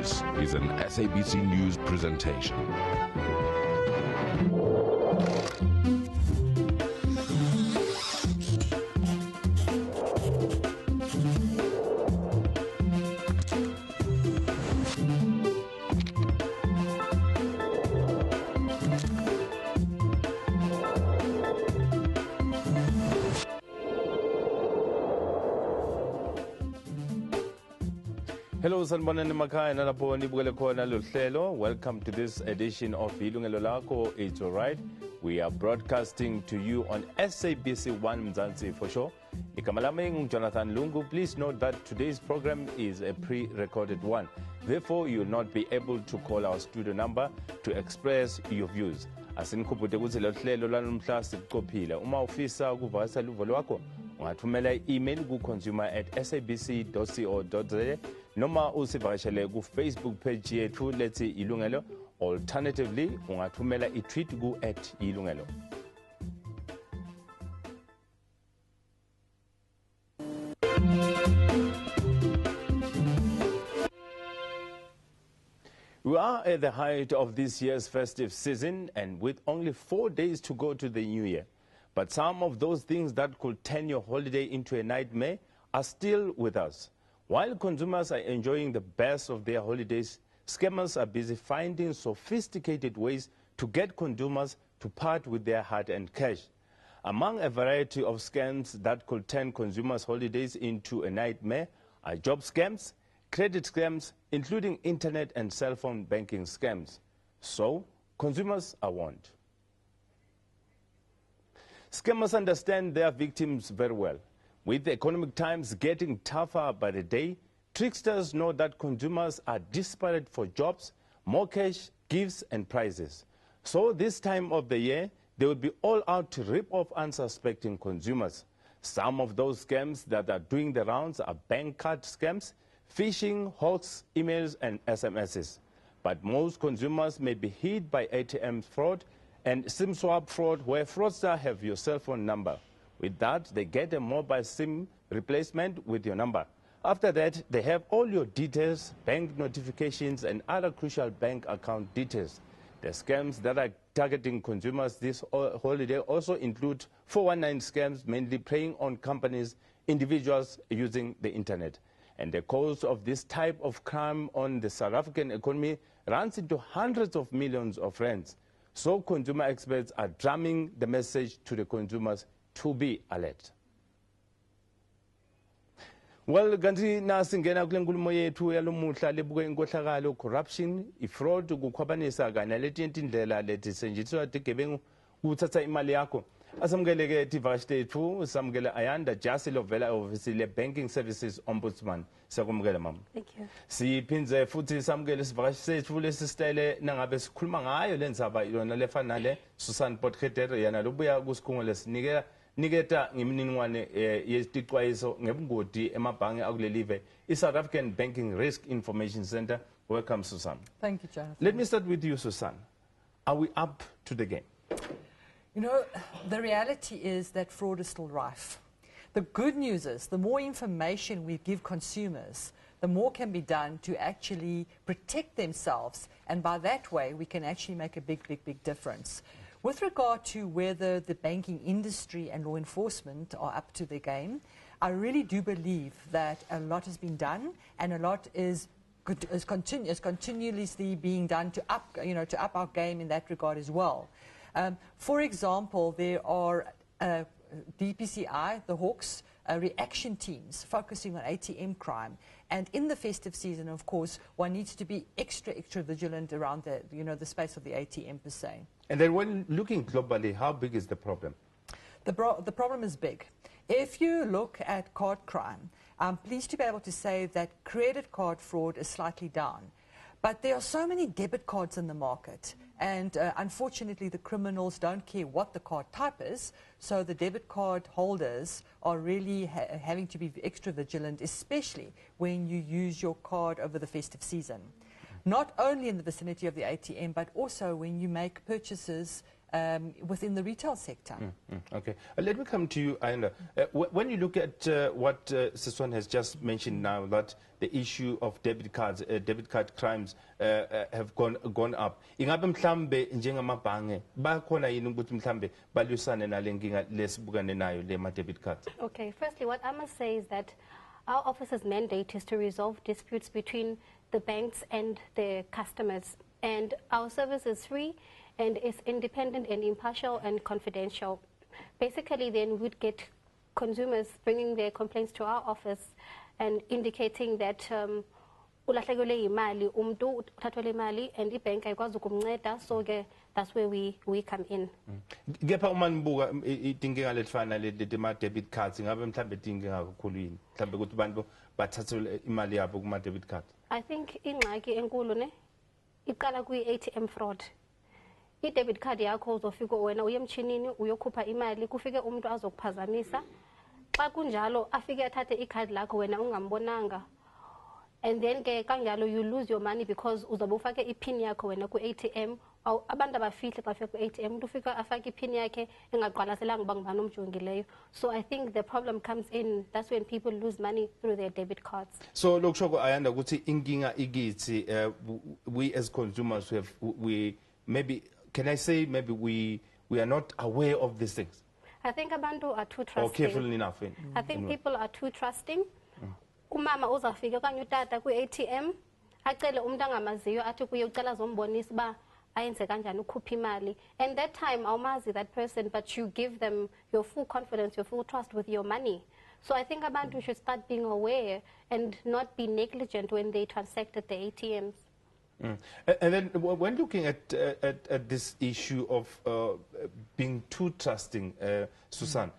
This is an SABC News presentation. Hello, sanibonani emakhaya nalapho nibukele khona lo hlelo. Welcome to this edition of Yilungelo Lakho. It's all right. We are broadcasting to you on SABC 1 Mzansi for sure. Igama lami Jonathan Lungu. Please note that today's program is a pre-recorded one. Therefore, you will not be able to call our studio number to express your views. Asinikhumbule ukuthi lo hlelo lanamhla sikuqophile. Uma ufisa ukuvakasha luvo lwakho, ungathumela i-email ku-consumer@sabc.co.za noma usivakashele ku-Facebook page yethu lethi Yilungelo. Alternatively, ungathumela i-tweet ku@Yilungelo. We are at the height of this year's festive season, and with only 4 days to go to the new year. But some of those things that could turn your holiday into a nightmare are still with us. While consumers are enjoying the best of their holidays, scammers are busy finding sophisticated ways to get consumers to part with their hard-earned cash. Among a variety of scams that could turn consumers' holidays into a nightmare are job scams, credit scams, including internet and cell phone banking scams. So, consumers are warned. Scammers understand their victims very well. With the economic times getting tougher by the day, tricksters know that consumers are desperate for jobs, more cash, gifts and prizes. So this time of the year, they will be all out to rip off unsuspecting consumers. Some of those scams that are doing the rounds are bank card scams, phishing, hoax, emails and SMSs. But most consumers may be hit by ATM fraud and SIM swap fraud, where fraudsters have your cell phone number. With that, they get a mobile SIM replacement with your number. After that, they have all your details, bank notifications, and other crucial bank account details. The scams that are targeting consumers this holiday also include 419 scams, mainly preying on companies, individuals using the internet. And the cost of this type of crime on the South African economy runs into hundreds of millions of rands. So consumer experts are drumming the message to the consumers to be alert. Well, kanti nasingena kule nkulumo yethu yalomuhla lebuke inkohlakalo, corruption, ifraud, ukukhwabanisa kanye naleti indlela leti senjiswa tigebengu ukuthatha imali yakho. Asamukele ke tivakashi lethu, samukele Ayanda Jasi lovela office le Banking Services Ombudsman. Siyakumukela mama. Thank you. Siphinze futhi samukele sivakashi sethu lesistele nangabe sikhuluma ngayo lenzaba yona lefana nale Susan Potgieter yana lobuya kusikhungo lesinikela niketa ngimininingwane yesixwayiso ngebungodi emabhange akulelive iSouth African Banking Risk Information Center. Welcome, Susan. Thank you, Jonathan. Let me start with you, Susan. Are we up to the game? You know, the reality is that fraud is still rife. The good news is the more information we give consumers, the more can be done to actually protect themselves, and by that way we can actually make a big difference. With regard to whether the banking industry and law enforcement are up to the game, I really do believe that a lot has been done and a lot is continuously being done to up our game in that regard as well. For example, there are DPCI, the Hawks, reaction teams focusing on ATM crime. And in the festive season, of course, one needs to be extra vigilant around the space of the ATM per se. And then when looking globally, how big is the problem? The problem is big. If you look at card crime, I'm pleased to be able to say that credit card fraud is slightly down. But there are so many debit cards in the market, and unfortunately the criminals don't care what the card type is, so the debit card holders are really having to be extra vigilant, especially when you use your card over the festive season. Not only in the vicinity of the ATM, but also when you make purchases within the retail sector. Okay. Let me come to you, Ayanda. When you look at what Siswan has just mentioned now, that the issue of debit card crimes have gone up. Ingabe mhlambe njengamabhange bakhona yini ukuthi mhlambe balwisane nale nkinga lesibukane nayo le ma debit cards? Okay, firstly, what I must say is that our office's mandate is to resolve disputes between the banks and their customers. And our service is free and is independent and impartial and confidential. Basically, then we'd get consumers bringing their complaints to our office and indicating that ulahlekelwe imali, umuntu uthathwele imali, and ibank ayikwazi ukumnceda, so that's where we come in. Kepha uma nibuka itinkinga lefana le ma debit cards ngabe mhlambe itinkinga kakhulu yini mhlambe ukuthi abantu bathathe imali yabo kuma debit card? I think ingxaki enkulu ne iqala kwi-ATM fraud. I-debit card yakho uzofika wena uye emchinini uyokhupha imali kufike umuntu azokuphazamisa. Xa kunjalo afike athathe i-card lakho wena ungambonanga. And then ke kanjalo you lose your money because uzobe ufake i-pin yakho wena ku-ATM. Abantu abafihle xa fika ku-ATM umuntu ufika afake i-pin yakhe engaqwalaselanga uba ngubani omjongileyo. So I think the problem comes in, that's when people lose money through their debit cards. So lokushoko Ayanda ukuthi inkinga ikithi we as consumers we maybe, can I say maybe we are not aware of these things? I think abantu are too trusting. Or careful enough. I think people are too trusting. Umama uzafika okanye utata ku-ATM acele umuntu angamaziyo athi kuye ucela zombonisa uba ayenze kanjani ukhupha imali. And that time awumazi that person, but you give them your full confidence, your full trust with your money. So I think abantu should start being aware and not be negligent when they transact at the ATMs. And then when looking at this issue of being too trusting, Susan,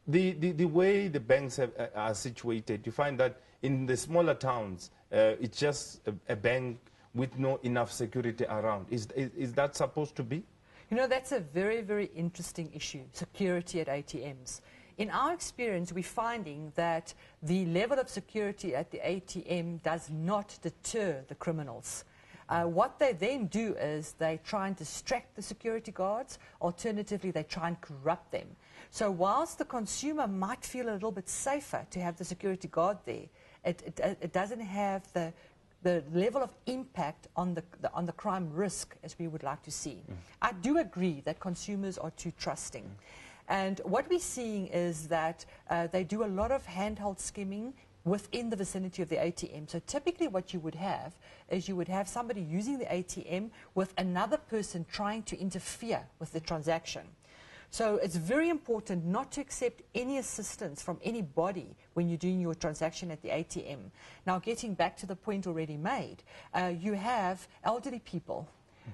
the way the banks are situated, you find that in the smaller towns, it's just a bank with no enough security around. Is that supposed to be? You know, that's a very, very interesting issue, security at ATMs. In our experience, we're finding that the level of security at the ATM does not deter the criminals. What they then do is they try and distract the security guards. Alternatively, they try and corrupt them. So whilst the consumer might feel a little bit safer to have the security guard there, it doesn't have the level of impact on the crime risk as we would like to see. I do agree that consumers are too trusting. And what we're seeing is that they do a lot of handheld skimming within the vicinity of the ATM. So typically what you would have is you would have somebody using the ATM with another person trying to interfere with the transaction. So it's very important not to accept any assistance from anybody when you're doing your transaction at the ATM. Now, getting back to the point already made, you have elderly people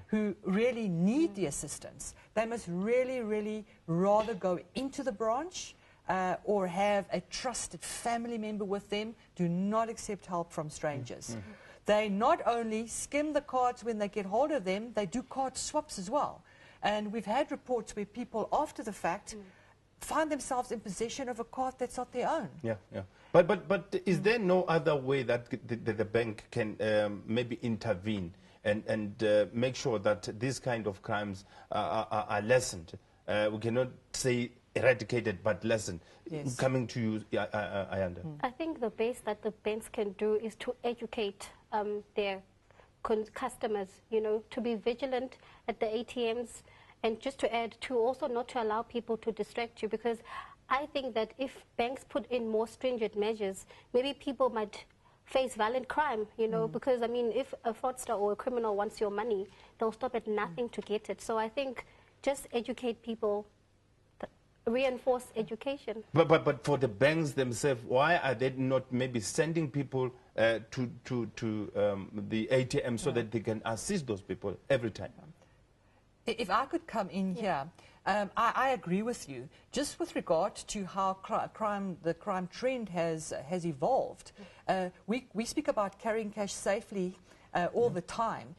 who really need the assistance. They must really, really rather go into the branch or have a trusted family member with them. Do not accept help from strangers. They not only skim the cards when they get hold of them, they do card swaps as well. And we've had reports where people, after the fact, find themselves in possession of a card that's not their own. Yeah. But is there no other way that the bank can maybe intervene and make sure that these kind of crimes are lessened? We cannot say eradicated, but lessened. Yes. Coming to you, Ayanda. I think the best that the banks can do is to educate their customers, you know, to be vigilant at the ATMs, and just to add to also not to allow people to distract you, because I think that if banks put in more stringent measures, maybe people might face violent crime, you know, because I mean, if a fraudster or a criminal wants your money, they'll stop at nothing to get it. So I think just educate people, reinforce education. But for the banks themselves, why are they not maybe sending people to the ATM so that they can assist those people every time? If I could come in here, I agree with you. Just with regard to how the crime trend has evolved, we speak about carrying cash safely all the time.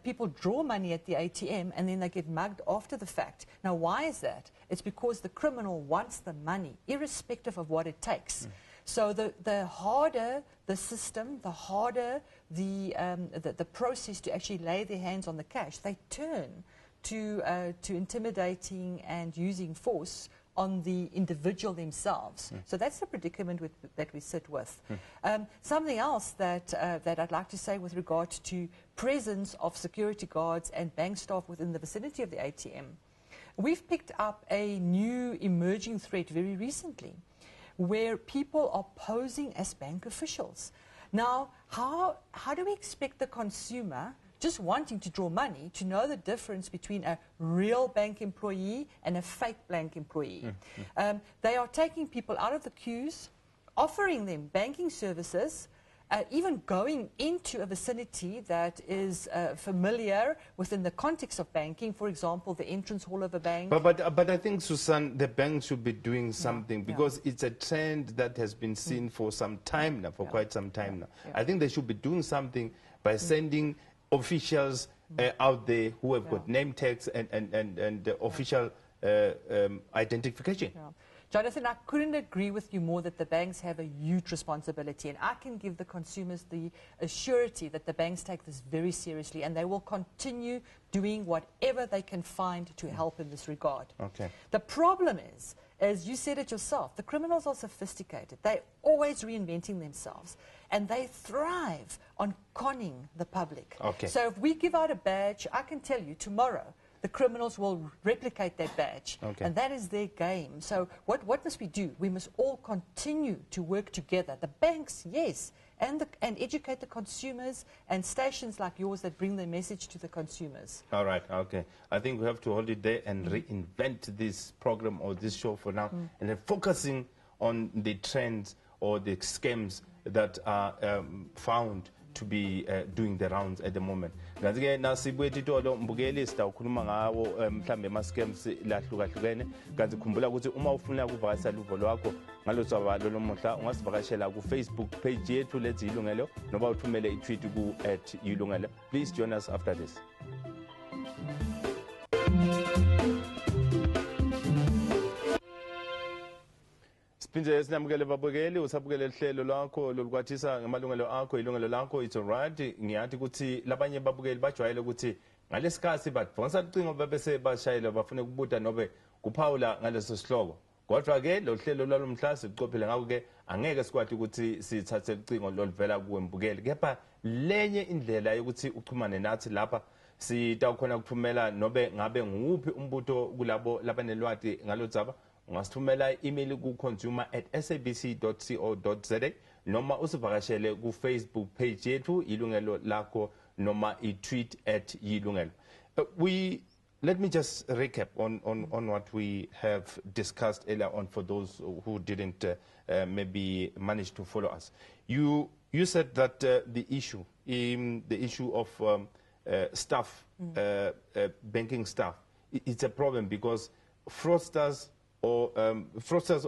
People draw money at the ATM and then they get mugged after the fact. Now, why is that? It's because the criminal wants the money, irrespective of what it takes. So the harder the system, the harder the process to actually lay their hands on the cash, they turn to intimidating and using force on the individual themselves. So that's the predicament that we sit with. Something else that I'd like to say with regard to presence of security guards and bank staff within the vicinity of the ATM. We've picked up a new emerging threat very recently where people are posing as bank officials. Now, how do we expect the consumer just wanting to draw money to know the difference between a real bank employee and a fake bank employee? They are taking people out of the queues, offering them banking services, even going into a vicinity that is familiar within the context of banking, for example, the entrance hall of a bank. But I think, Susan, the banks should be doing something because it's a trend that has been seen for some time now, for quite some time now. I think they should be doing something by sending officials out there who have got name tags and official identification. Jonathan, I couldn't agree with you more that the banks have a huge responsibility, and I can give the consumers the assurity that the banks take this very seriously and they will continue doing whatever they can find to help in this regard. Okay. The problem is, as you said it yourself, the criminals are sophisticated. They're always reinventing themselves, and they thrive on conning the public. Okay. So if we give out a badge, I can tell you tomorrow, the criminals will replicate that badge, and that is their game. So what must we do? We must all continue to work together. The banks, yes, and educate the consumers, and stations like yours that bring the message to the consumers. All right, okay. I think we have to hold it there and reinvent this program or this show for now, and then focusing on the trends or the scams that are found to be doing the rounds at the moment. Ngazi-ke nasibuye titolo mbukeli sitawukhuluma ngawo mhlambe ama-scams lahlukahlukene. Kanti khumbula ukuthi uma ufuna ukuvakashela luvo lwakho ngaloswaba lolomuhla ungasivakashela ku-Facebook page yethu Let's Yilungelo noba uthumele i-tweet ku@Yilungelo. Please join us after this. Siphinde sinamukele babukeli usabukele lihlelo lakho lolukwathisa ngamalungelo akho ilungelo lakho. It's alright. Ngiyathi ukuthi labanye babukeli bajwayele ukuthi ngalesikhathi badonsa ucingo bese bashayela bafuna ukubuta nobe kuphawula ngaleso sihloko. Kodwa ke lo hlelo lwalomhla sicophele ngako ke angeke sikwathi ukuthi sithathe ucingo loluvela kuwe mbukeli. Kepha lenye indlela yokuthi uchumane nathi lapha sitawukhona ukuthumela nobe ngabe nguphi umbuto kulabo labanelwati ngalodzaba. Ungasithumela i-email ku-consumer@sabc.co.za noma usivakashele ku-Facebook page yethu Yilungelo Lakho noma i-tweet @Yilungelo. Let me just recap on what we have discussed earlier on for those who didn't maybe manage to follow us. You said that the issue of staff, banking staff, it's a problem because fraudsters or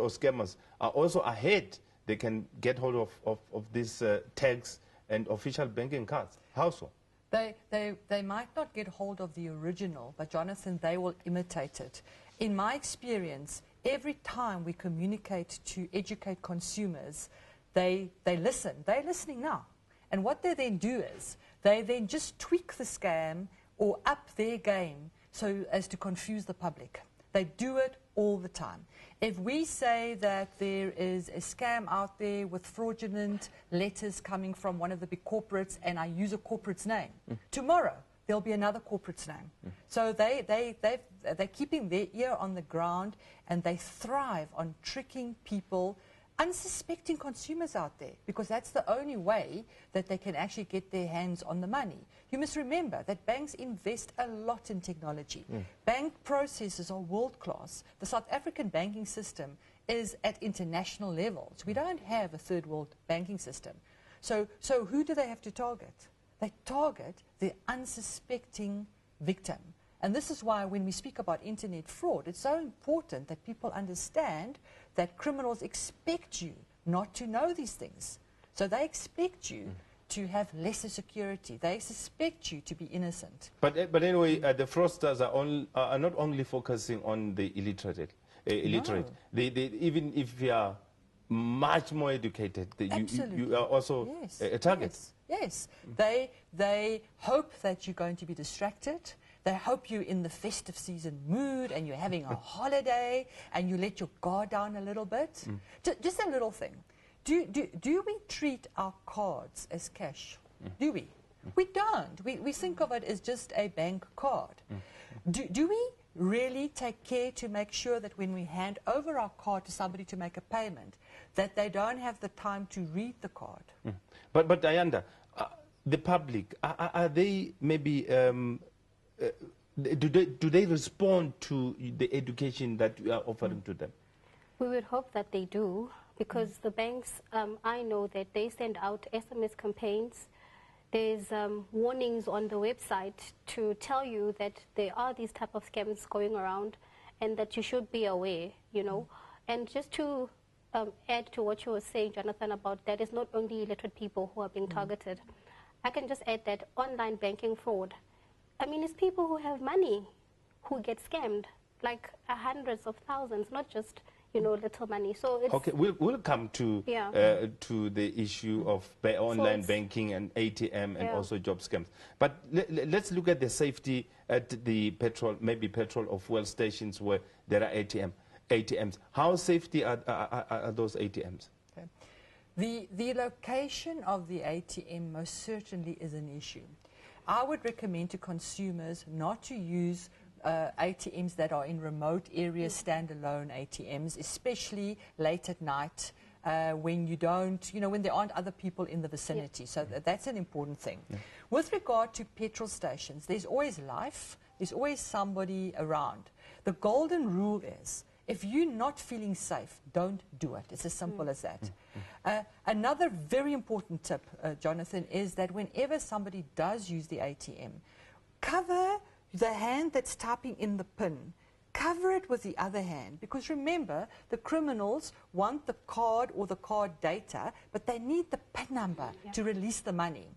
scammers are also ahead. They can get hold of these tags and official banking cards. How so? They might not get hold of the original, but Jonathan, they will imitate it. In my experience, every time we communicate to educate consumers, they listen. They're listening now. And what they then do is, they then just tweak the scam or up their game so as to confuse the public. They do it all the time. If we say that there is a scam out there with fraudulent letters coming from one of the big corporates and I use a corporate's name, tomorrow there'll be another corporate's name. So they're keeping their ear on the ground and they thrive on tricking people, unsuspecting consumers out there, because that's the only way that they can actually get their hands on the money. You must remember that banks invest a lot in technology. Bank processes are world-class. The South African banking system is at international levels. We don't have a third world banking system. So who do they have to target? They target the unsuspecting victim. And this is why when we speak about internet fraud, it's so important that people understand that criminals expect you not to know these things. So they expect you to have lesser security. They expect you to be innocent. But anyway, the fraudsters are not only focusing on the illiterate. No. They even if you are much more educated, you are also a target. Yes. They hope that you're going to be distracted. They hope you're in the festive season mood and you're having a holiday and you let your guard down a little bit. Just a little thing. Do we treat our cards as cash? Do we? We don't. We think of it as just a bank card. Do we really take care to make sure that when we hand over our card to somebody to make a payment, that they don't have the time to read the card? But Ayanda, the public, are they maybe, do they respond to the education that you are offering to them? We would hope that they do, because the banks, I know that they send out SMS campaigns. There's warnings on the website to tell you that there are these type of scams going around and that you should be aware, you know. And just to add to what you were saying, Jonathan, about that it's not only illiterate people who are being targeted. I can just add that online banking fraud, I mean, it's people who have money who get scammed, like hundreds of thousands, not just, you know, little money. So it's okay, we'll come to to the issue of online banking and ATM and also job scams. But let's look at the safety at the petrol or fuel stations where there are ATMs. How safety are those ATMs? Okay. The location of the ATM most certainly is an issue. I would recommend to consumers not to use ATMs that are in remote areas, standalone ATMs, especially late at night when you don't, you know, when there aren't other people in the vicinity. So that's an important thing. With regard to petrol stations, there's always life, there's always somebody around. The golden rule is, if you're not feeling safe, don't do it. It's as simple as that. Another very important tip, Jonathan, is that whenever somebody does use the ATM, cover the hand that's typing in the PIN, cover it with the other hand. Because remember, the criminals want the card or the card data, but they need the PIN number to release the money.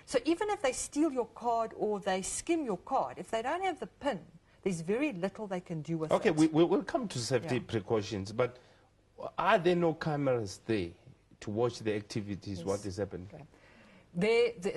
So even if they steal your card or they skim your card, if they don't have the PIN, there's very little they can do with it. Okay, we'll come to safety precautions, but are there no cameras there to watch the activities, what is happening? Okay.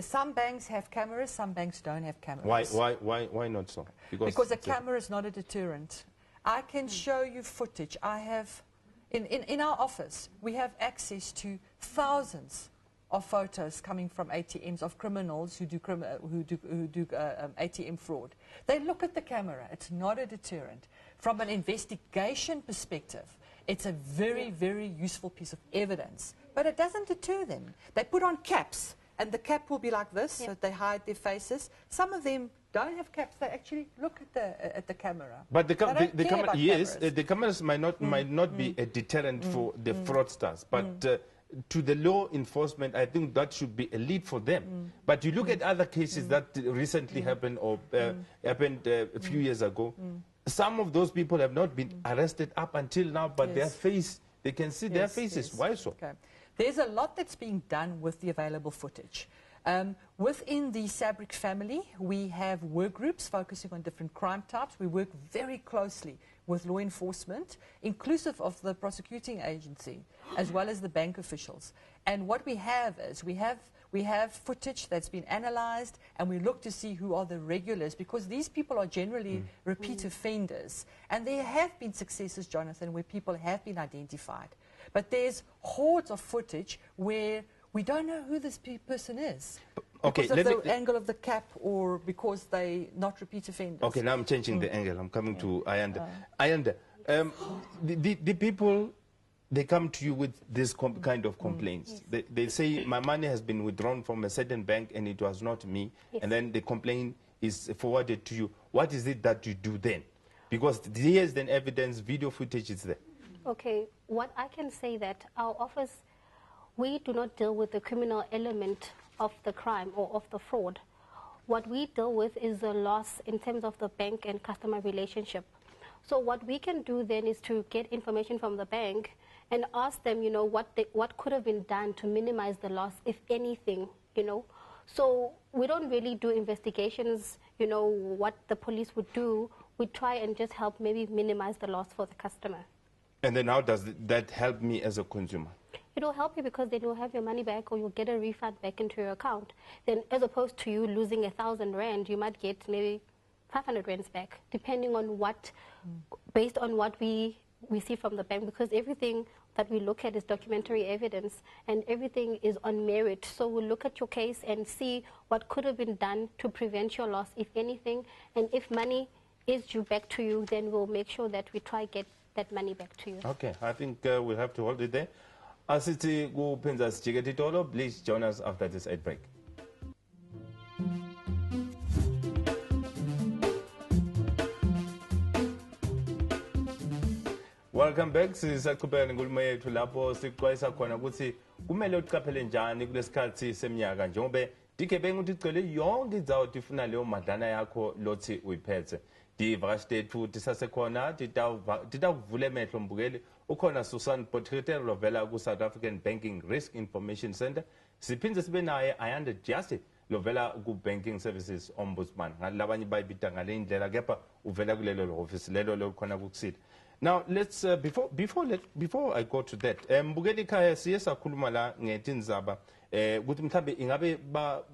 Some banks have cameras, some banks don't have cameras. Why not so? Because a camera is not a deterrent. I can show you footage. I have, in our office, we have access to thousands of photos coming from ATMs of criminals who do ATM fraud. They look at the camera. It's not a deterrent. From an investigation perspective, it's a very, very useful piece of evidence. But it doesn't deter them. They put on caps, and the cap will be like this, so they hide their faces. Some of them don't have caps. They actually look at the camera. But the cameras might not be a deterrent for the fraudsters, but to the law enforcement, I think that should be a lead for them. But you look at other cases that recently happened or happened a few years ago. Some of those people have not been arrested up until now, but their face, they can see their faces. Why so? Okay. There's a lot that's being done with the available footage. Within the SABC family, we have work groups focusing on different crime types. We work very closely with law enforcement, inclusive of the prosecuting agency, as well as the bank officials. And what we have is, we have footage that's been analyzed, and we look to see who are the regulars, because these people are generally repeat offenders. And there have been successes, Jonathan, where people have been identified. But there's hordes of footage where we don't know who this person is. Because of the angle of the cap, or because they're not repeat offenders. Okay, now I'm changing the angle. I'm coming to Ayanda. Ayanda, the people, they come to you with this kind of complaints. They say, my money has been withdrawn from a certain bank and it was not me. And then the complaint is forwarded to you. What is it that you do then? Because here's the evidence, video footage is there. Okay, what I can say that our office, we do not deal with the criminal element of the crime or of the fraud. What we deal with is the loss in terms of the bank and customer relationship. So what we can do then is to get information from the bank and ask them, you know, what could have been done to minimize the loss, if anything, you know. So we don't really do investigations, you know, what the police would do. We try and just help maybe minimize the loss for the customer. And then how does that help me as a consumer? It will help you because then you'll have your money back, or you'll get a refund back into your account. Then as opposed to you losing 1,000 rand, you might get maybe 500 rands back, depending on what, based on what we see from the bank, because everything that we look at is documentary evidence and everything is on merit. So we'll look at your case and see what could have been done to prevent your loss, if anything, and if money is due back to you, then we'll make sure that we try get that money back to you. Okay, I think we'll have to hold it there. Asithi kuphinza sijike titolo, please join us after this ad break. Welcome back. Sisaqhubeka nenkulumo yethu lapho sixwayisa khona ukuthi kumele uqaphele njani kulesikhathi seminyaka njengoba digebengu tigcwele yonke indzawo tifuna leyo madlana yakho lothi uyiphethe. Divakashi tethu tisasekhona titawuvula emehlo mbukeli ukhona Susan Potgieter lovela ku South African Banking Risk Information Center. Siphindze sibe naye Ayanda Jasi lovela ku Banking Services Ombudsman. Ngalabanye bayibita ngale indlela kepha uvela kulelo office lelo lokhona kukusida. Now let's before I go to that, mbukeli khaya siye sakhuluma la ngetindzaba ukuthi mhlambe ingabe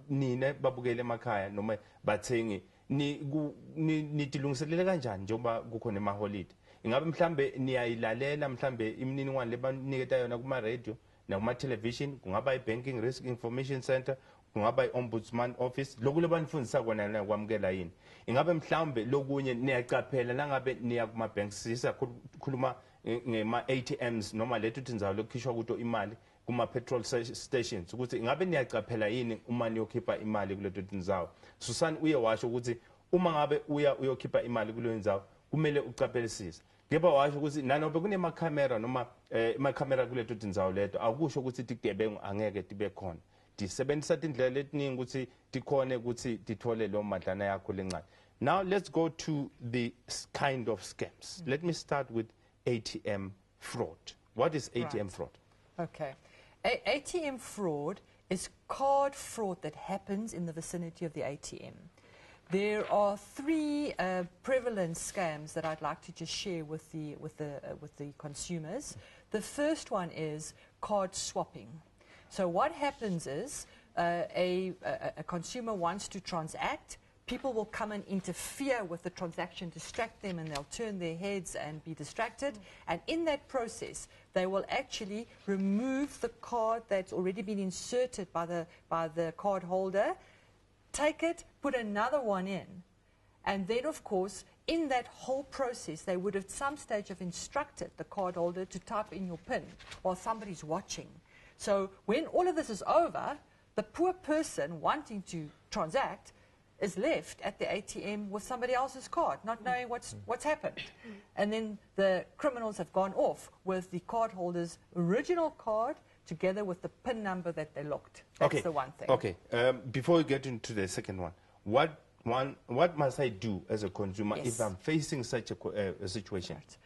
nine babukele emakhaya noma bathengi nitilungiselele kanjani njengoba kukhona emaholide. Ingabe mhlambe niyayilalela mhlambe imininingwane lebaniketa yona kuma radio na kuma television, kungaba iBanking Risk Information Center, kungaba iOmbudsman Office, lokhu lebanifundisa kona na kwamukela yini. Ingabe mhlambe lokunye niyaqaphela nangabe niya kuma banks sisakhuluma ngema ATMs noma lethu tindzawo lokukhishwa kuto imali kuma petrol stations ukuthi ingabe niyaqaphela yini uma niyokhipha imali kuleto tindzawo. Susan uye washo ukuthi uma ngabe uyokhipha imali kuleyo ndzawo kumele uqaphelisise. Ngeba washo ukuthi nanobe kunema camera noma ema-camera kuleto tindzawo leto akusho ukuthi tigebengu angeke tibe khona. Tisebenzisa tindlela letiningi ukuthi tikhone ukuthi tithole lo madlana yakho lencane. Now let's go to the kind of scams. Let me start with ATM fraud. What is ATM fraud? Okay. ATM fraud is card fraud that happens in the vicinity of the ATM. There are three prevalent scams that I'd like to just share with the consumers. The first one is card swapping. So what happens is a consumer wants to transact. People will come and interfere with the transaction, distract them, and they'll turn their heads and be distracted. And in that process, they will actually remove the card that's already been inserted by the card holder, take it, put another one in. And then, of course, in that whole process, they would at some stage have instructed the card holder to type in your PIN while somebody's watching. So when all of this is over, the poor person wanting to transact is left at the ATM with somebody else's card, not knowing what's happened. And then the criminals have gone off with the card holder's original card together with the PIN number that they locked. That's the one thing. Okay. Before we get into the second one, what must I do as a consumer if I'm facing such a situation? Right.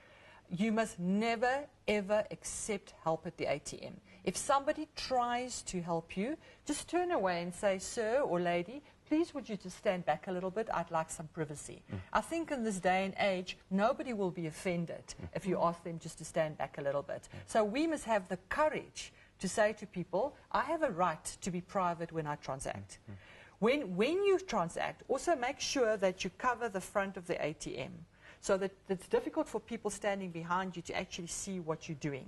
You must never, ever accept help at the ATM. If somebody tries to help you, just turn away and say, sir or lady, please would you just stand back a little bit? I'd like some privacy. I think in this day and age, nobody will be offended if you ask them just to stand back a little bit. So we must have the courage to say to people, I have a right to be private when I transact. When you transact, also make sure that you cover the front of the ATM so that it's difficult for people standing behind you to actually see what you're doing.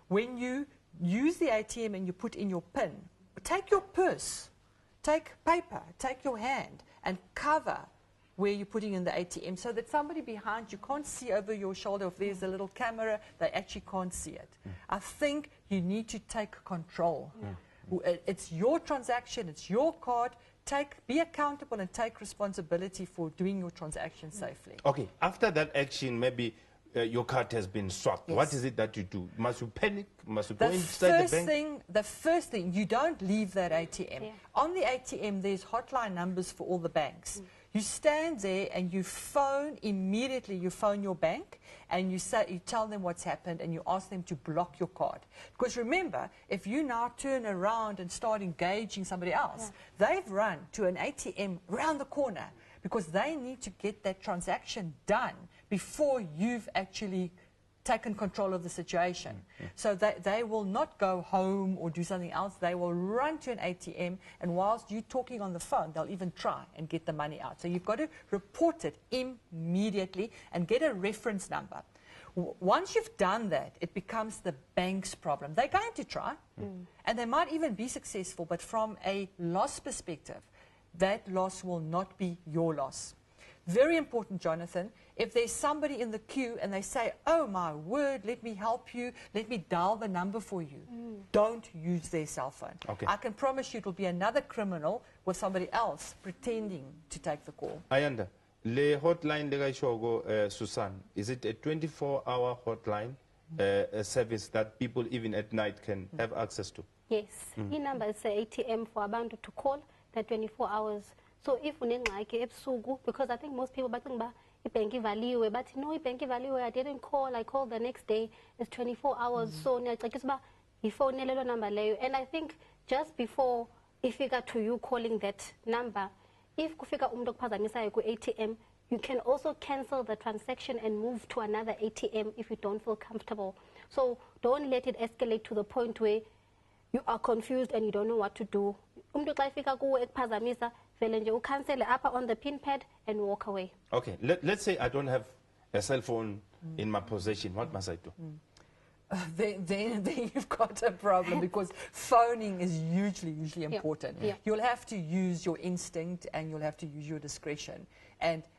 When you use the ATM and you put in your PIN, take your purse, take paper, take your hand and cover where you're putting in the ATM so that somebody behind you can't see over your shoulder. If there's a little camera, they actually can't see it. I think you need to take control. It's your transaction, it's your card. Be accountable and take responsibility for doing your transaction safely. Okay, after that action, maybe your card has been swapped. Yes. What is it that you do? Must you panic? Must you go inside the bank? The first thing, you don't leave that ATM. Yeah. On the ATM, there's hotline numbers for all the banks. You stand there and you phone immediately. You phone your bank and you tell them what's happened and you ask them to block your card. Because remember, if you now turn around and start engaging somebody else, they've run to an ATM round the corner because they need to get that transaction done before you've actually taken control of the situation. So they will not go home or do something else. They will run to an ATM, and whilst you're talking on the phone, they'll even try and get the money out. So you've got to report it immediately and get a reference number. Once you've done that, it becomes the bank's problem. They're going to try, and they might even be successful, but from a loss perspective, that loss will not be your loss. Very important, Jonathan, if there's somebody in the queue and they say, oh my word, let me help you, let me dial the number for you, don't use their cell phone. Okay. I can promise you it will be another criminal with somebody else pretending to take the call. Ayanda, le hotline lega shogo Susan, is it a 24-hour hotline service that people even at night can have access to? Yes, number is ATM for abantu to call, that 24 hours. So if unengxaki ebusuku, because I think most people bacinga ba ibhenki ivaliwe, but no, ibhenki ivaliwe, I didn't call, I called the next day, it's 24 hours. So niyacekisa ba ifonele lo number leyo. And I think just before ifika to you calling that number, if kufika umuntu okuphazamisayo ku ATM, you can also cancel the transaction and move to another ATM if you don't feel comfortable. So don't let it escalate to the point where you are confused and you don't know what to do. Umuntu xa ifika kuwe ekuphazamisa, vele nje ucancel apha on the pin pad and walk away. Okay, let's say I don't have a cell phone in my possession. What must I do? Then you've got a problem, because phoning is usually important. Yeah. You'll have to use your instinct and you'll have to use your discretion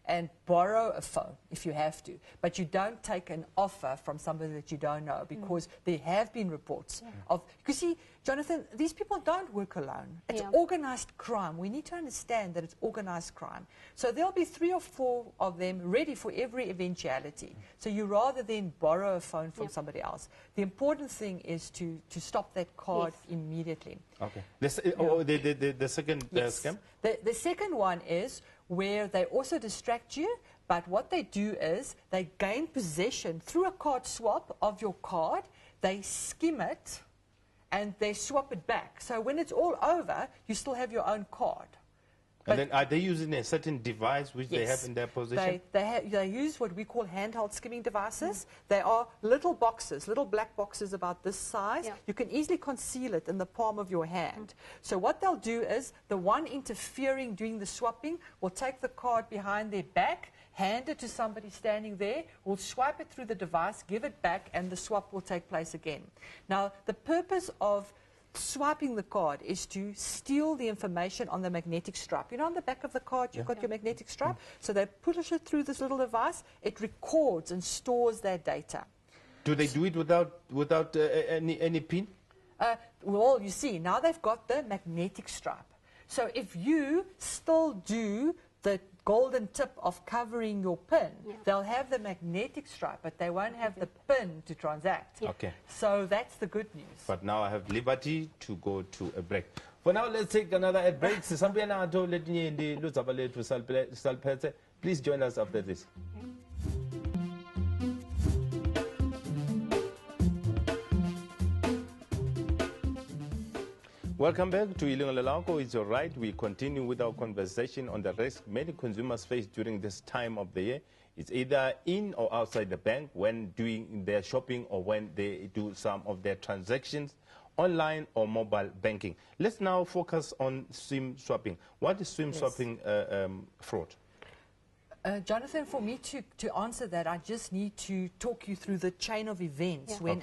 and borrow a phone if you have to. But you don't take an offer from somebody that you don't know, because there have been reports of, you see, Jonathan, these people don't work alone. It's organized crime. We need to understand that it's organized crime. So there'll be 3 or 4 of them ready for every eventuality. So you rather than borrow a phone from somebody else. The important thing is to stop that card immediately. Okay. The second scam? The second one is where they also distract you, but what they do is they gain possession through a card swap of your card, they skim it, and they swap it back. So when it's all over, you still have your own card. And then are they using a certain device which they have in their possession? They use what we call handheld skimming devices. They are little boxes, little black boxes about this size. You can easily conceal it in the palm of your hand. So what they'll do is the one interfering doing the swapping will take the card behind their back, hand it to somebody standing there, will swipe it through the device, give it back, and the swap will take place again. Now, the purpose of swiping the card is to steal the information on the magnetic stripe. You know, on the back of the card, you've got your magnetic stripe. So they push it through this little device. It records and stores their data. Do they do it without any pin? Well, you see, now they've got the magnetic stripe. So if you still do the golden tip of covering your PIN, they'll have the magnetic stripe, but they won't have the PIN to transact. Okay. So that's the good news. But now I have liberty to go to a break. For now, let's take another ad break. Please join us after this. Welcome back to Yilungelo Lakho. It's all right. We continue with our conversation on the risk many consumers face during this time of the year. It's either in or outside the bank when doing their shopping or when they do some of their transactions online or mobile banking. Let's now focus on SIM swapping. What is SIM swapping fraud? Jonathan, for me to answer that, I just need to talk you through the chain of events when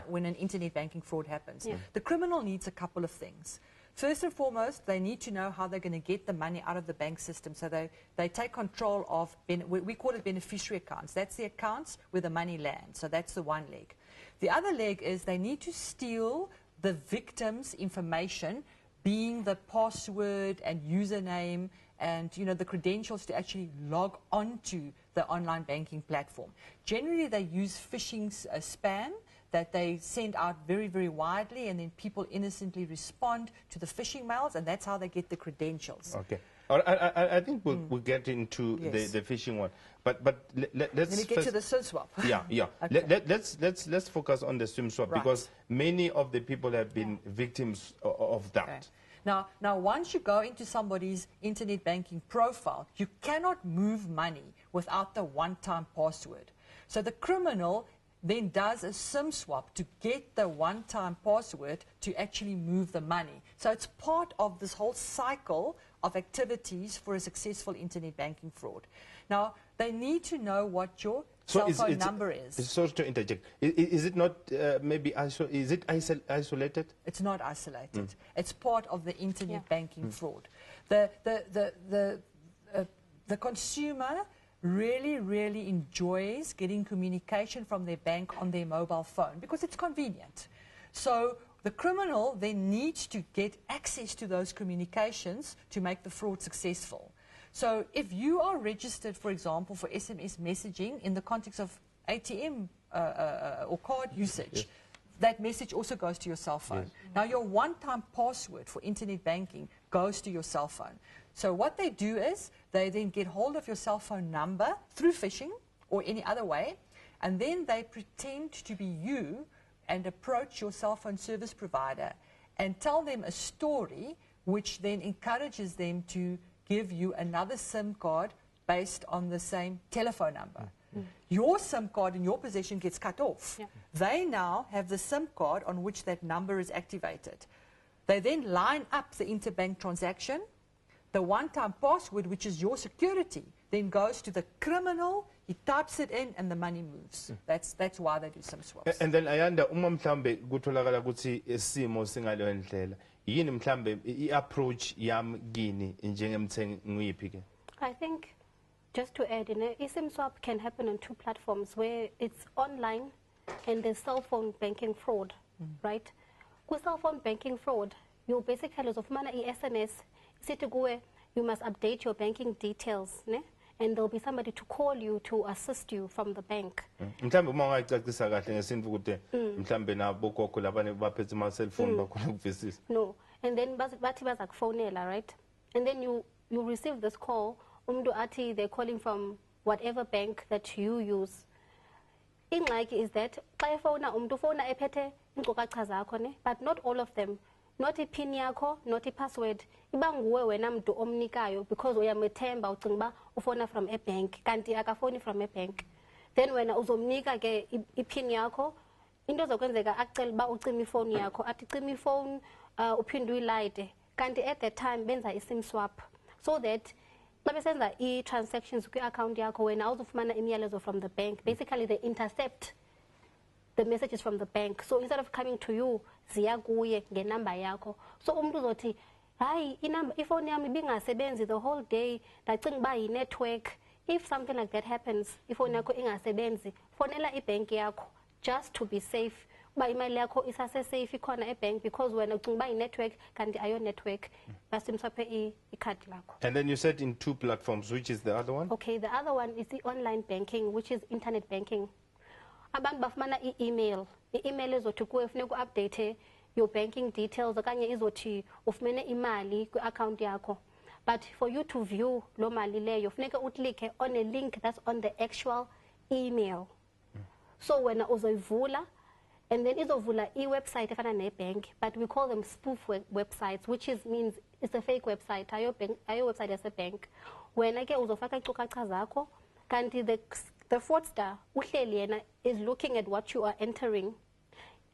when an internet banking fraud happens. The criminal needs a couple of things. First and foremost, they need to know how they're going to get the money out of the bank system. So they take control of, we call it beneficiary accounts. That's the accounts where the money lands. So that's the one leg. The other leg is they need to steal the victim's information, being the password and username and the credentials to actually log onto the online banking platform. Generally, they use phishing spam that they send out very, very widely, and then people innocently respond to the phishing mails, and that's how they get the credentials. Okay. I think we'll get into the phishing one, but let's Let me get to the SIM swap. Yeah. Okay. Let's focus on the SIM swap because many of the people have been victims of that. Okay. Now, once you go into somebody's internet banking profile, you cannot move money without the one-time password. So the criminal then does a SIM swap to get the one-time password to actually move the money. So it's part of this whole cycle of activities for a successful internet banking fraud. Now, they need to know what your cell phone number is. Sorry to interject. Is it not maybe isolated? It's not isolated. It's part of the internet banking fraud. The consumer really enjoys getting communication from their bank on their mobile phone because it's convenient. So the criminal then needs to get access to those communications to make the fraud successful. So if you are registered, for example, for SMS messaging in the context of ATM or card usage, that message also goes to your cell phone. Now, your one-time password for internet banking goes to your cell phone. So what they do is they then get hold of your cell phone number through phishing or any other way, and then they pretend to be you and approach your cell phone service provider and tell them a story which then encourages them to give you another SIM card based on the same telephone number. Your SIM card in your possession gets cut off. They now have the SIM card on which that number is activated. They then line up the interbank transaction. The one-time password, which is your security, then goes to the criminal, he types it in, and the money moves. That's why they do SIM swaps. And then ayanda mhlambe kutholakala ukuthi isimo singaleyo ndlela yini mhlambe I-approach yami kini njengemthengi nguyiphi ke? I think, just to add in, a SIM swap can happen on two platforms where it's online and there's cell phone banking fraud, right? With cell phone banking fraud, you basically uzofumana i-SMS sithi kuwe you must update your banking details, ne? And there'll be somebody to call you to assist you from the bank. Mhlambe uma ungayicacisa kahle ngesinto ukuthi mhlambe nabo gogo labane baphethe ama cellphone bakhona ukuvisisa. No, and then bathi bazakufonela, right? And then you receive this call, umuntu athi they're calling from whatever bank that you use. Ingxaki is that xa efona umuntu ufona ephethe inkcukacha zakho, ne? But not all of them. Not i-pin yakho, not i-password. Iba nguwe wena mntu omnikayo because uyamethemba ucinga uba ufona from a bank kanti akafoni from a bank. Then wena uzomnika ke i-pin yakho, into zokwenzeka acela uba ucima ifoni yakho, athi cima ifoni uphinde uyilayite. Kanti at that time benza i-SIM swap so that xa besenza i-transactions kwi-account yakho wena awuzufumana imiyalezo from the bank. Basically they intercept the messages from the bank. So instead of coming to you, ziya kuye ngenamba yakho. So umuntu uzothi, hayi ifoni yami ibingasebenzi the whole day, ndacinga uba yi-network. If something like that happens, ifoni yakho ingasebenzi, fonela ibank yakho just to be safe. Uba imali yakho isase safe ikhona ebank because wena ucinga uba yi-network kanti ayo network. Basimswaphe ikhadi lakho. And then you said in two platforms, which is the other one? Okay, the other one is the online banking, which is internet banking. Abantu bafumana i-email. I-email izothi kuwe funeka u-update your banking details okanye izothi ufumene imali kwi-account yakho. But for you to view lo mali leyo funeka uklike on a link that's on the actual email. So wena uzoyivula and then izovula i-website efana ne-bank, but we call them spoof websites, which means it's a fake website. Ayo website as a bank. Wena ke uzofaka inkcukacha zakho kanti the fraudster uhleli yena is looking at what you are entering.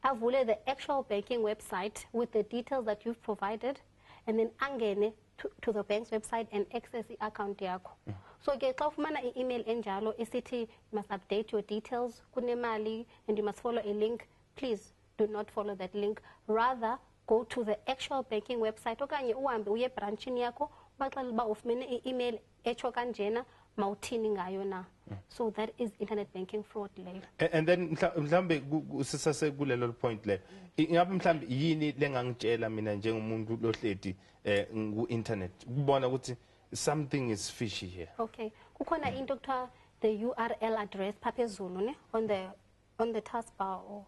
Avule the actual banking website with the details that you've provided, and then angene to the bank's website and access the account yakho. So ke xa ufumana i-email enjalo isithi you must update your details kunemali and you must follow a link, please do not follow that link. Rather go to the actual banking website okanye uhambe uye branchini yakho ubaxelela uba ufumene i-email etsho kanjena mawuthini ngayo na. So that is internet banking fraud leyo. And then mhlambe sisase kulelo point le ingabe mhlambe yini lengangitshela mina njengomuntu lohleti ku-internet ukubona ukuthi something is fishy here? Okay, kukhona into kuthiwa the URL address phaphezulu ne on the taskbar or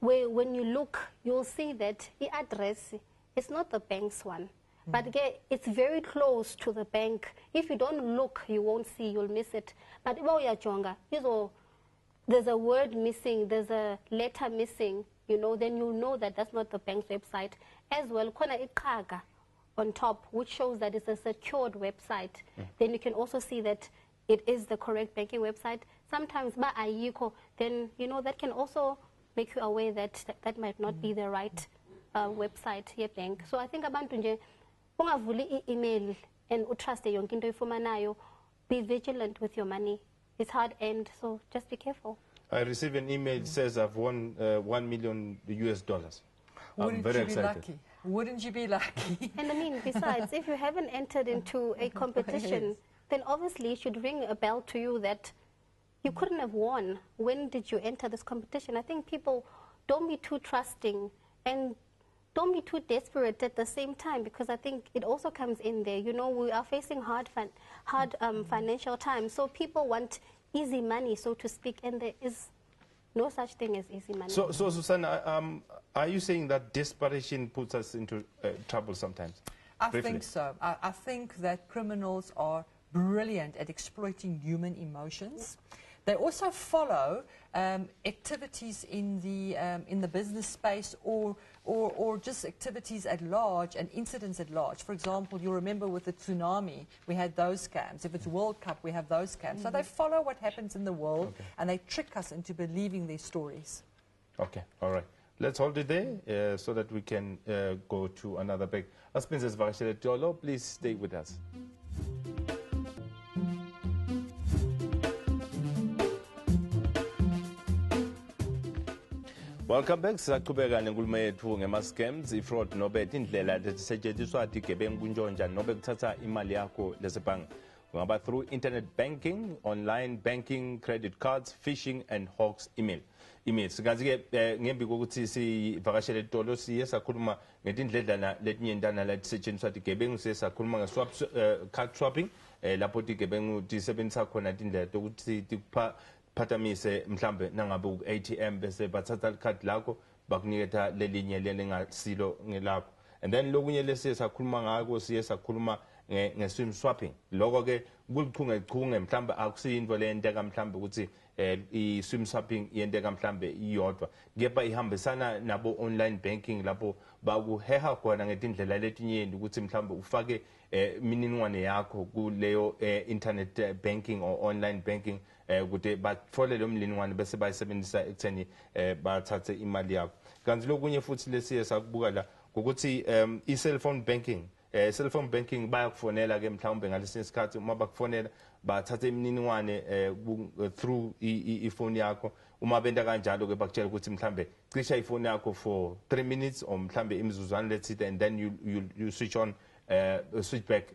where when you look you'll see that the address is not the bank's one. But again, it's very close to the bank. If you don't look, you won't see, you'll miss it. But there's a word missing, there's a letter missing, you know, then you'll know that that's not the bank's website. As well, kona iqhaga on top, which shows that it's a secured website. Then you can also see that it is the correct banking website. Sometimes ba ayikho, then, you know, that can also make you aware that that might not be the right website bank. So I think abantu nje ungavuli email and utrust yonke into oyifumanayo. Be vigilant with your money. It's hard earned, so just be careful. I received an email that says I've won $1 million US. I'm very excited. Lucky? Wouldn't you be lucky? And I mean, besides, if you haven't entered into a competition, then obviously it should ring a bell to you that you couldn't have won. When did you enter this competition? I think people don't be too trusting and don't be too desperate at the same time, because I think it also comes in there. You know, we are facing hard financial times, so people want easy money, so to speak, and there is no such thing as easy money. So Susanna, are you saying that desperation puts us into trouble sometimes? I think so. I think that criminals are brilliant at exploiting human emotions. They also follow activities in the business space or just activities at large and incidents at large. For example, you remember with the tsunami, we had those scams. If it's World Cup, we have those scams. So they follow what happens in the world, and they trick us into believing their stories. Okay, all right. Let's hold it there so that we can go to another break. Princess Vakashele Tolo, please stay with us. Welcome back. Sisaqhubeka nenkulumo yethu ngema-scams, i-fraud nobe indlela ezisetshenziswa igebengu kunjonjani nobe kuthatha imali yakho lesebhange. Kungaba through internet banking, online banking, credit cards, phishing and hoax emails. Kanti-ke ngembi kokuthi sivakashele Tolo siye sakhuluma ngetindledlana letinyentana letisetshenziswa igebengu, siye sakhuluma card swapping, lapho igebengu tisebenzisa khona tindlela tokuthi phatamise mhlambe nangabe ku-ATM bese bathatha ikhadi lakho bakuniketa lelinye lelingasilo ngelakho. And then lokunye lesiye sakhuluma ngako siye sakhuluma nge-swim swapping. Lokho ke kulichungechunge mhlambe akusiyinto leyenteka mhlambe ukuthi i-swim swapping yenteka mhlambe iyodwa, kepha ihambisana nabo online banking lapho bakuheha khona ngetindlela letinyenti ukuthi mhlambe ufake imininingwane yakho kuleyo internet banking or online banking ukuthi bathole lo mniningwane bese bayisebenzisa ekutheni bathathe imali yakho. Kanti lokunye futhi lesiye sakubuka la ukuthi i-cellphone banking, cellphone banking bayakufonela ke mhlawumbe ngalesinye isikhathi uma bakufonela bathatha imininingwane through ifoni yakho. Uma benta kanjalo ke bakutshela ukuthi mhlambe cisha ifoni yakho for 3 minutes or mhlambe imizuzwana let's say, and then you switch on switch back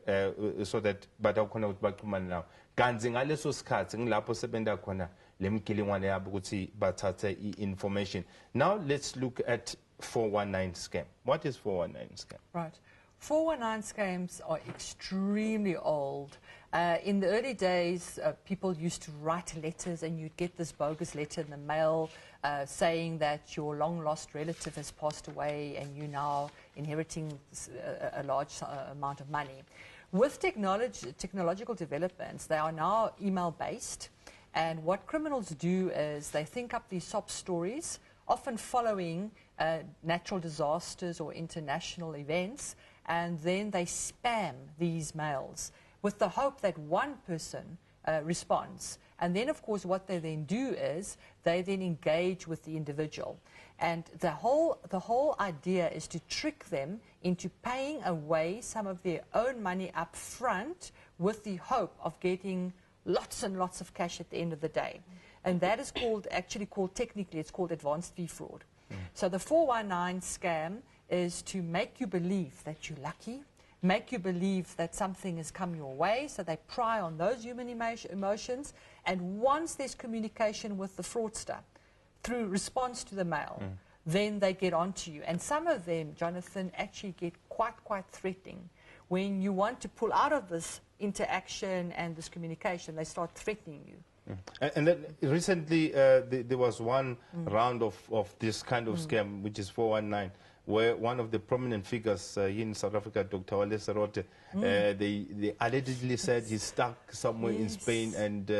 so that batakhona ukuthi baxhumane nawe. Kanti ngaleso sikhathi ngilapho sebenta khona lemgilingwane yabo ukuthi bathathe i-information. Now let's look at 419 scam. What is 419 scam? Right. 419 scams are extremely old. In the early days, people used to write letters, and you'd get this bogus letter in the mail saying that your long-lost relative has passed away and you're now inheriting a large amount of money. With technological developments, they are now email-based, and what criminals do is they think up these sob stories, often following natural disasters or international events, and then they spam these mails with the hope that one person responds. And then, of course, what they then do is they then engage with the individual. And the whole idea is to trick them into paying away some of their own money up front with the hope of getting lots and lots of cash at the end of the day. And that is technically, it's called advanced fee fraud. So the 419 scam is to make you believe that you're lucky, make you believe that something has come your way, so they pry on those human emotions, and once there's communication with the fraudster through response to the mail, then they get onto you. And some of them, Jonathan, actually get quite threatening. When you want to pull out of this interaction and this communication, they start threatening you. And then recently there was one round of this kind of scam, which is 419, where one of the prominent figures here in South Africa, Dr. Wale Serote, they allegedly said he's stuck somewhere in Spain, and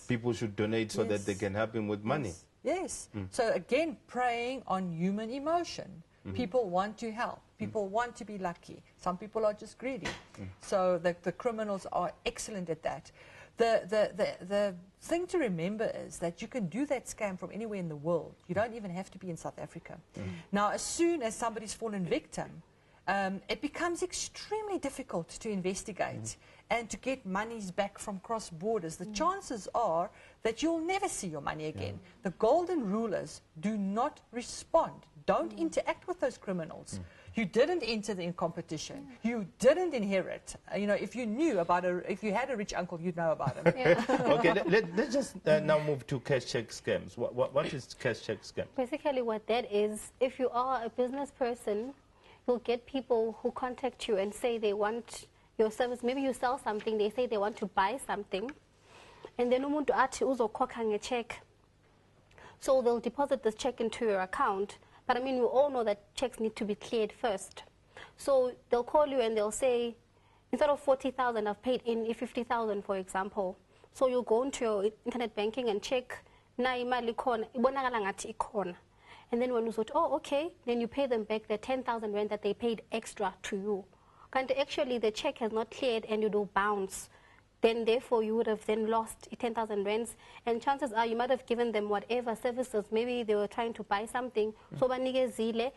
people should donate so that they can help him with money. Yes. So again, preying on human emotion. People want to help. People want to be lucky. Some people are just greedy. So the criminals are excellent at that. the thing to remember is that you can do that scam from anywhere in the world. You don't even have to be in South Africa. Now, as soon as somebody's fallen victim, it becomes extremely difficult to investigate and to get monies back from cross borders. The chances are that you'll never see your money again. The golden rule is do not respond. Don't interact with those criminals. You didn't enter the competition. You didn't inherit. You know, if you knew about if you had a rich uncle, you'd know about him. Okay, let's just now move to cash check scams. What is cash check scam? Basically what that is, if you are a business person, you'll get people who contact you and say they want your service. Maybe you sell something, they say they want to buy something. And then umuntu athi uzokhokha ngecheck. So they'll deposit this check into your account. But I mean, we all know that checks need to be cleared first. So they'll call you and they'll say, instead of 40,000, I've paid in 50,000, for example. So you go into your internet banking and check, na imali khona, ibonakala ngathi ikhona. And then when you thought, oh, okay, then you pay them back the 10,000 rand that they paid extra to you. And actually the check has not cleared and you do bounce. Then therefore you would have then lost 10,000 rands, and chances are you might have given them whatever services. Maybe they were trying to buy something, so banikezile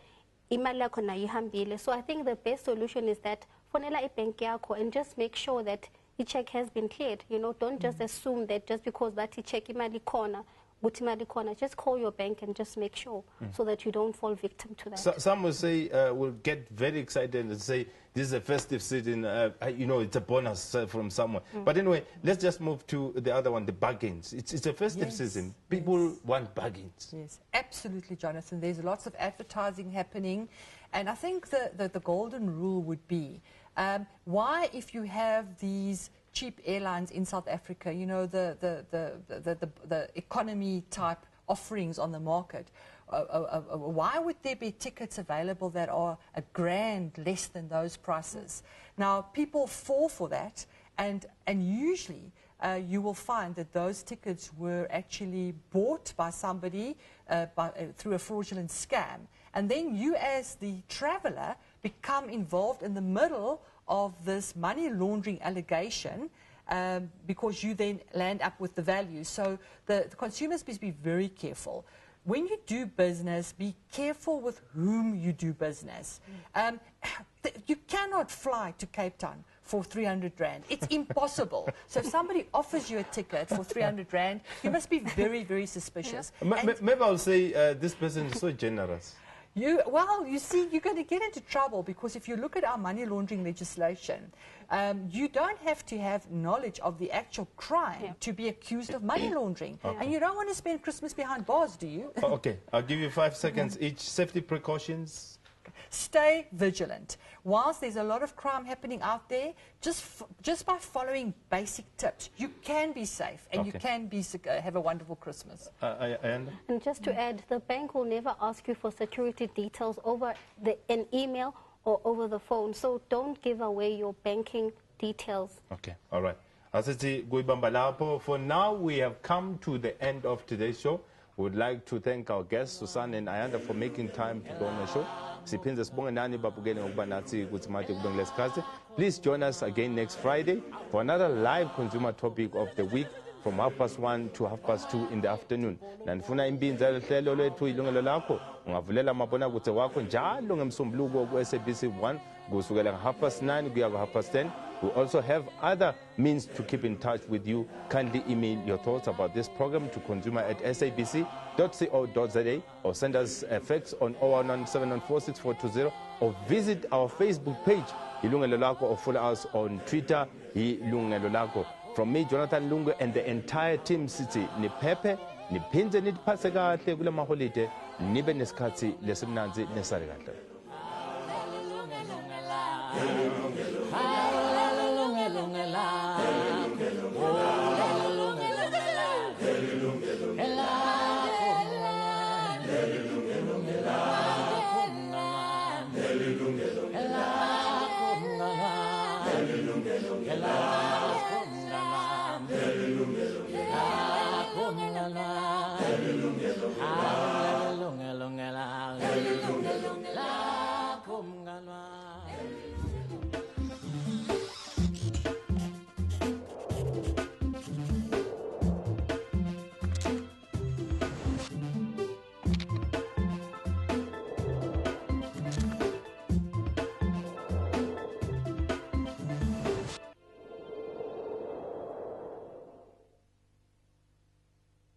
imali yakho na ihambile. So I think the best solution is that fonela ibank yakho and just make sure that the check has been cleared. You know, don't just assume that just because that check imali khona, just call your bank and just make sure so that you don't fall victim to that. So, some will say, will get very excited and say, this is a festive season, you know, it's a bonus from someone. But anyway, let's just move to the other one, the bargains. It's a festive season. People want bargains. Yes, absolutely, Jonathan. There's lots of advertising happening. And I think the golden rule would be, why, if you have these cheap airlines in South Africa, you know, the economy type offerings on the market, why would there be tickets available that are $1,000 less than those prices? Now, people fall for that, and usually you will find that those tickets were actually bought by somebody through a fraudulent scam, and then you as the traveler become involved in the middle of this money laundering allegation, because you then land up with the value. So the consumers must be very careful. When you do business, be careful with whom you do business. You cannot fly to Cape Town for 300 rand. It's impossible. So if somebody offers you a ticket for 300 rand, you must be very, very suspicious. Maybe I'll say this person is so generous. Well, you see, you're going to get into trouble, because if you look at our money laundering legislation, you don't have to have knowledge of the actual crime to be accused of money laundering. And you don't want to spend Christmas behind bars, do you? Okay, I'll give you 5 seconds each. Safety precautions. Stay vigilant. Whilst there's a lot of crime happening out there, just by following basic tips, you can be safe and you can have a wonderful Christmas. And just to add, the bank will never ask you for security details over an email or over the phone. So don't give away your banking details. Okay, all right. For now, we have come to the end of today's show. We would like to thank our guests, Susan and Ayanda, for making time to go on the show. Please join us again next Friday for another live consumer topic of the week from 1:30 to 2:30 in the afternoon. Nanifuna imbinza lehlelo lethu Yilungelo Lakho, ungavulela amabonakudze wakho njalo ngemsombuluko ku SABC 1 kusukela ngo9:30 kuya ku10:30. We also have other means to keep in touch with you. Kindly email your thoughts about this program to consumer@sabc.co.za or send us a fax on 01171464420 or visit our Facebook page Yilungelo Lakho, or follow us on Twitter Yilungelo Lakho. From me, Jonathan Lungu, and the entire team sithi niphephe niphinze nitiphathe kahle kule maholide nibe nesikhathi lesimnanzi nesari kahle.